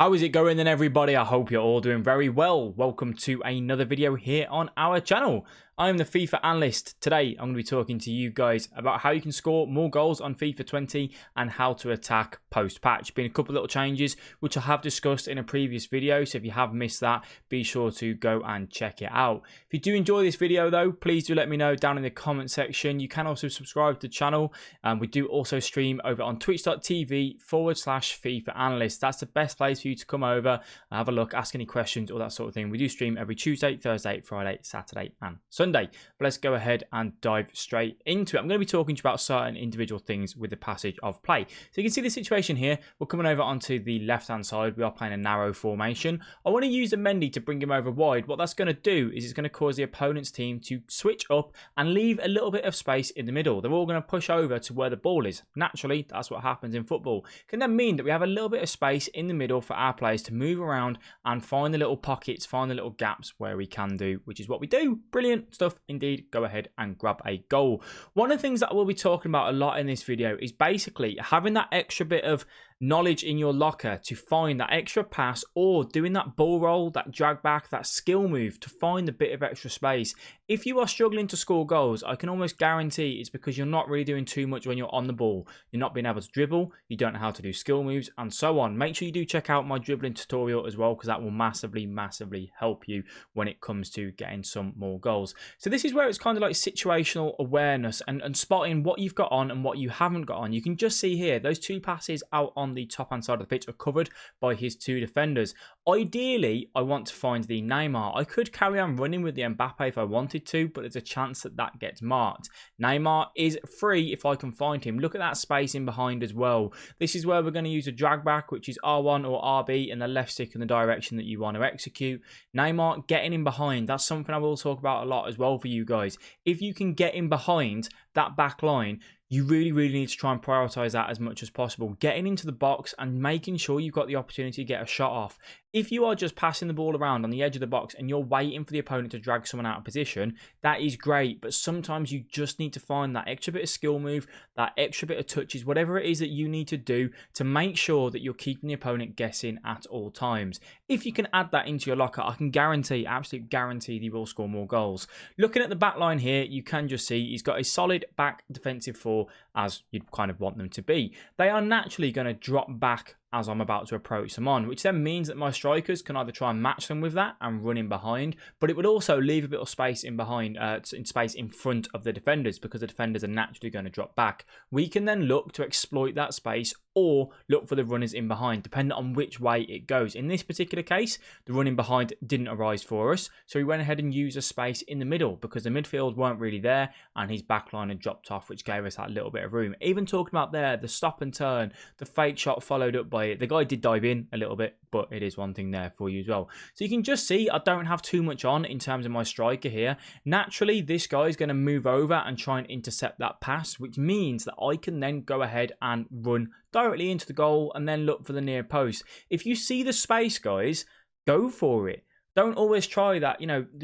How is it going then, everybody? I hope you're all doing very well. Welcome to another video here on our channel. I'm the FIFA analyst. Today I'm going to be talking to you guys about how you can score more goals on FIFA 20 and how to attack post-patch. Been a couple of little changes which I have discussed in a previous video, so if you have missed that, be sure to go and check it out. If you do enjoy this video though, please do let me know down in the comment section. You can also subscribe to the channel, and we do also stream over on twitch.tv/FIFA analyst. That's the best place for you to come over and have a look, ask any questions, all that sort of thing. We do stream every Tuesday, Thursday, Friday, Saturday and Sunday. But let's go ahead and dive straight into it. I'm going to be talking to you about certain individual things with the passage of play. So you can see the situation here. We're coming over onto the left-hand side. We are playing a narrow formation. I want to use the Mendy to bring him over wide. What that's going to do is it's going to cause the opponent's team to switch up and leave a little bit of space in the middle. They're all going to push over to where the ball is. Naturally, that's what happens in football. It can then mean that we have a little bit of space in the middle for our players to move around and find the little pockets, find the little gaps where we can do, which is what we do. Brilliant stuff indeed. Go ahead and grab a goal. One of the things that we'll be talking about a lot in this video is basically having that extra bit of knowledge in your locker to find that extra pass, or doing that ball roll, that drag back, that skill move to find a bit of extra space. If you are struggling to score goals, I can almost guarantee it's because you're not really doing too much when you're on the ball. You're not being able to dribble, you don't know how to do skill moves, and so on. Make sure you do check out my dribbling tutorial as well, because that will massively help you when it comes to getting some more goals. So this is where it's kind of like situational awareness and spotting what you've got on and what you haven't got on. You can just see here, those two passes out on the top hand side of the pitch are covered by his two defenders. Ideally, I want to find the Neymar. I could carry on running with the Mbappe if I wanted to, but there's a chance that that gets marked. Neymar is free if I can find him. Look at that space in behind as well. This is where we're going to use a drag back, which is R1 or RB, and the left stick in the direction that you want to execute. Neymar getting in behind, that's something I will talk about a lot as well for you guys. If you can get in behind that back line, you really need to try and prioritize that as much as possible. Getting into the box and making sure you've got the opportunity to get a shot off. If you are just passing the ball around on the edge of the box and you're waiting for the opponent to drag someone out of position, that is great. But sometimes you just need to find that extra bit of skill move, that extra bit of touches, whatever it is that you need to do to make sure that you're keeping the opponent guessing at all times. If you can add that into your locker, I can guarantee, absolutely guarantee, that you will score more goals. Looking at the back line here, you can just see he's got a solid back defensive four, as you'd kind of want them to be. They are naturally going to drop back as I'm about to approach them on, which then means that my strikers can either try and match them with that and run in behind, but it would also leave a bit of space in behind, space in front of the defenders, because the defenders are naturally going to drop back. We can then look to exploit that space or look for the runners in behind, depending on which way it goes. In this particular case, the running behind didn't arise for us, so we went ahead and used a space in the middle because the midfield weren't really there and his backline had dropped off, which gave us that little bit of room. Even talking about there, the stop and turn, the fake shot followed up by it. The guy did dive in a little bit, but it is one thing there for you as well. So you can just see I don't have too much on in terms of my striker here. Naturally, this guy is going to move over and try and intercept that pass, which means that I can then go ahead and run directly into the goal and then look for the near post. If you see the space, guys, go for it. Don't always try that,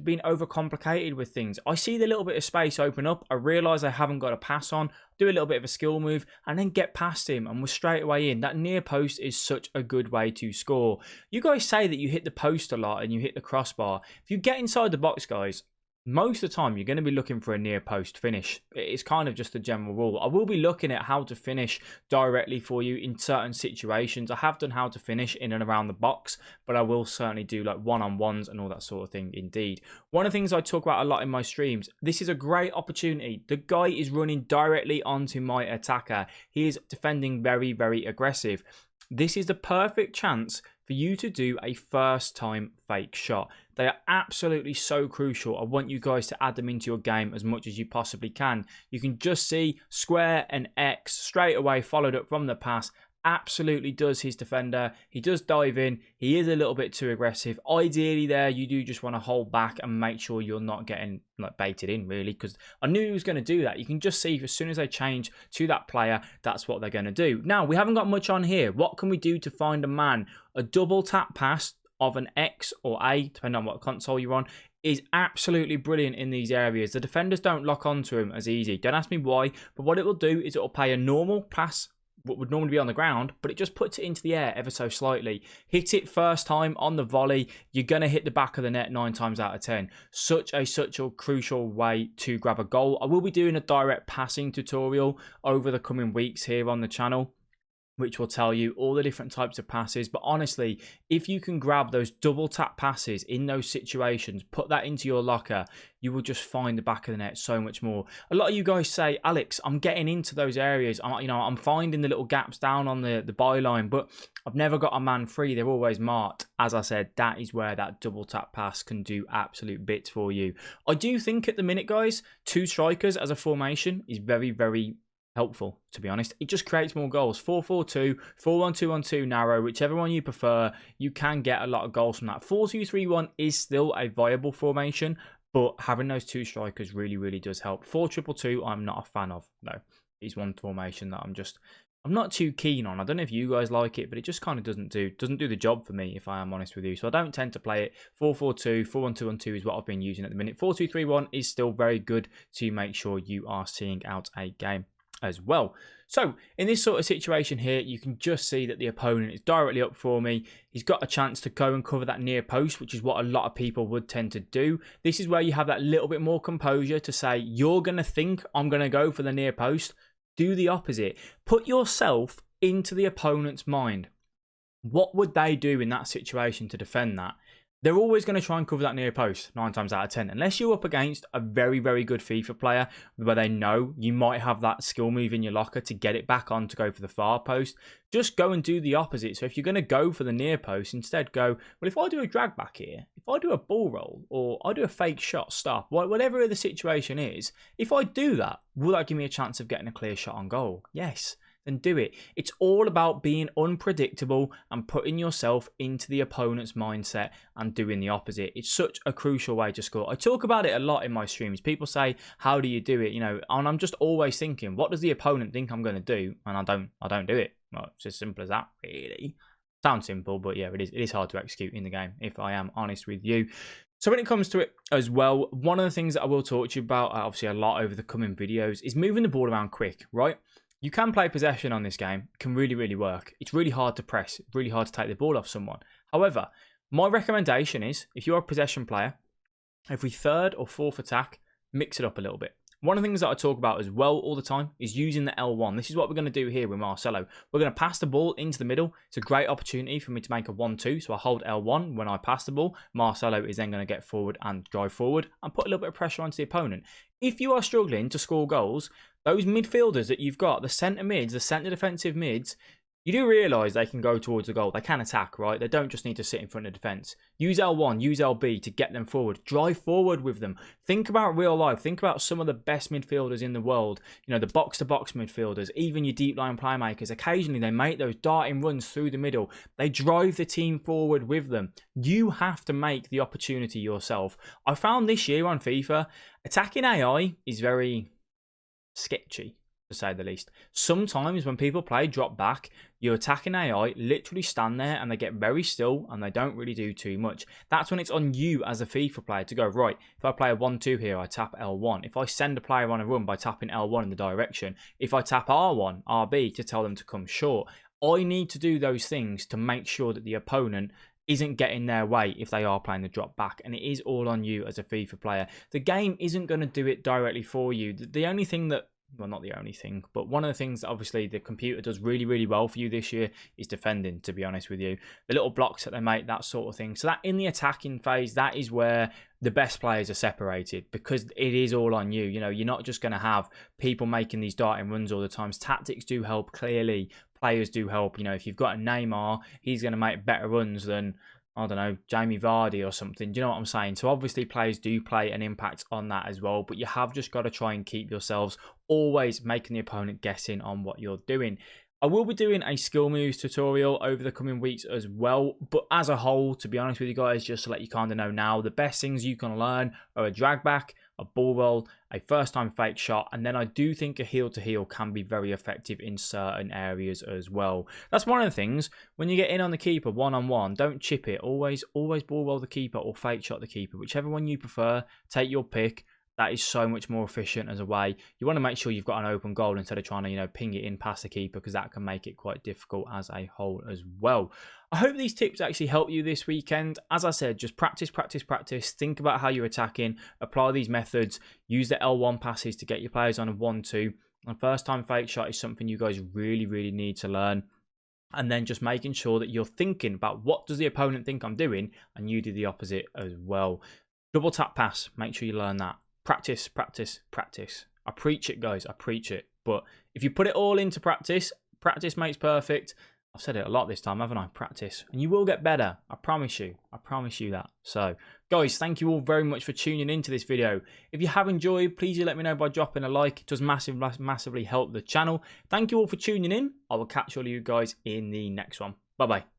being overcomplicated with things. I see the little bit of space open up. I realise I haven't got a pass on. Do a little bit of a skill move and then get past him and we're straight away in. That near post is such a good way to score. You guys say that you hit the post a lot and you hit the crossbar. If you get inside the box, guys, most of the time, you're going to be looking for a near post finish. It's kind of just a general rule. I will be looking at how to finish directly for you in certain situations. I have done how to finish in and around the box, but I will certainly do like one-on-ones and all that sort of thing indeed. One of the things I talk about a lot in my streams, this is a great opportunity. The guy is running directly onto my attacker. He is defending very aggressive. This is the perfect chance for you to do a first time fake shot. They are absolutely so crucial. I want you guys to add them into your game as much as you possibly can. You can just see square and X straight away followed up from the pass. Absolutely does his defender. He does dive in. He is a little bit too aggressive. Ideally there, you do just want to hold back and make sure you're not getting baited in, really, because I knew he was going to do that. You can just see as soon as they change to that player, that's what they're going to do. Now, we haven't got much on here. What can we do to find a man? A double tap pass of an X or A, depending on what console you're on, is absolutely brilliant in these areas. The defenders don't lock onto him as easy. Don't ask me why, but what it will do is it will play a normal pass what would normally be on the ground, but it just puts it into the air ever so slightly. Hit it first time on the volley, you're going to hit the back of the net 9 times out of 10. Such a crucial way to grab a goal. I will be doing a direct passing tutorial over the coming weeks here on the channel, which will tell you all the different types of passes. But honestly, if you can grab those double tap passes in those situations, put that into your locker, you will just find the back of the net so much more. A lot of you guys say, Alex, I'm getting into those areas. I'm finding the little gaps down on the byline, but I've never got a man free. They're always marked. As I said, that is where that double tap pass can do absolute bits for you. I do think at the minute, guys, 2 strikers as a formation is very, very helpful, to be honest. It just creates more goals. 4-4-2, 4-1-2-1-2 narrow, whichever one you prefer, you can get a lot of goals from that. 4-2-3-1 is still a viable formation, but having those 2 strikers really, really does help. 4-2-2-2, I'm not a fan of, though. It's one formation that I'm not too keen on. I don't know if you guys like it, but it just kind of doesn't do the job for me, if I am honest with you. So I don't tend to play it. 4-4-2, 4-1-2-1-2 is what I've been using at the minute. 4-2-3-1 is still very good to make sure you are seeing out a game as well. So in this sort of situation here, you can just see that the opponent is directly up for me. He's got a chance to go and cover that near post, which is what a lot of people would tend to do. This is where you have that little bit more composure to say, you're going to think I'm going to go for the near post. Do the opposite. Put yourself into the opponent's mind. What would they do in that situation to defend that? They're always going to try and cover that near post 9 times out of 10. Unless you're up against a very, very good FIFA player where they know you might have that skill move in your locker to get it back on to go for the far post. Just go and do the opposite. So if you're going to go for the near post, instead go, well, if I do a drag back here, if I do a ball roll, or I do a fake shot stop, whatever the situation is, if I do that, will that give me a chance of getting a clear shot on goal? Yes. Then do it. It's all about being unpredictable and putting yourself into the opponent's mindset and doing the opposite. It's such a crucial way to score. I talk about it a lot in my streams. People say, how do you do it? And I'm just always thinking, what does the opponent think I'm going to do? And I don't do it. Well, it's as simple as that, really. Sounds simple, but yeah, it is hard to execute in the game, if I am honest with you. So when it comes to it as well, one of the things that I will talk to you about, obviously a lot over the coming videos, is moving the ball around quick, right? You can play possession on this game. It can really, really work. It's really hard to press. Really hard to take the ball off someone. However, my recommendation is, if you're a possession player, every 3rd or 4th attack, mix it up a little bit. One of the things that I talk about as well all the time is using the L1. This is what we're going to do here with Marcelo. We're going to pass the ball into the middle. It's a great opportunity for me to make a 1-2. So I hold L1 when I pass the ball. Marcelo is then going to get forward and drive forward and put a little bit of pressure onto the opponent. If you are struggling to score goals, those midfielders that you've got, the centre mids, the centre defensive mids, you do realise they can go towards the goal. They can attack, right? They don't just need to sit in front of defence. Use L1, use LB to get them forward. Drive forward with them. Think about real life. Think about some of the best midfielders in the world. The box-to-box midfielders, even your deep line playmakers. Occasionally, they make those darting runs through the middle. They drive the team forward with them. You have to make the opportunity yourself. I found this year on FIFA, attacking AI is very sketchy, to say the least. Sometimes when people play drop back, your attacking AI literally stand there and they get very still and they don't really do too much. That's when it's on you as a FIFA player to go, right, if I play a 1-2 here, I tap L1. If I send a player on a run by tapping L1 in the direction, if I tap R1, RB to tell them to come short, I need to do those things to make sure that the opponent isn't getting their way if they are playing the drop back, and it is all on you as a FIFA player. The game isn't going to do it directly for you. The only thing that, well, not the only thing, but one of the things that obviously the computer does really, really well for you this year is defending, to be honest with you. The little blocks that they make, that sort of thing. So that in the attacking phase, that is where the best players are separated, because it is all on you. You're not just going to have people making these darting runs all the time. Tactics do help, clearly. Players do help. If you've got a Neymar, he's going to make better runs than, I don't know, Jamie Vardy or something. Do you know what I'm saying? So obviously players do play an impact on that as well, but you have just got to try and keep yourselves always making the opponent guessing on what you're doing. I will be doing a skill moves tutorial over the coming weeks as well, but as a whole, to be honest with you guys, just to let you kind of know now, the best things you can learn are a drag back, a ball roll, a first time fake shot, and then I do think a heel to heel can be very effective in certain areas as well. That's one of the things, when you get in on the keeper one-on-one, don't chip it, always ball roll the keeper or fake shot the keeper, whichever one you prefer, take your pick. That is so much more efficient as a way. You want to make sure you've got an open goal instead of trying to, ping it in past the keeper, because that can make it quite difficult as a whole as well. I hope these tips actually help you this weekend. As I said, just practice, practice, practice. Think about how you're attacking. Apply these methods. Use the L1 passes to get your players on a 1-2. And first time fake shot is something you guys really, really need to learn. And then just making sure that you're thinking about what does the opponent think I'm doing, and you do the opposite as well. Double tap pass. Make sure you learn that. Practice, practice, practice. I preach it, guys. I preach it. But if you put it all into practice, practice makes perfect. I've said it a lot this time, haven't I? Practice. And you will get better. I promise you. I promise you that. So, guys, thank you all very much for tuning into this video. If you have enjoyed, please do let me know by dropping a like. It does massively help the channel. Thank you all for tuning in. I will catch all of you guys in the next one. Bye-bye.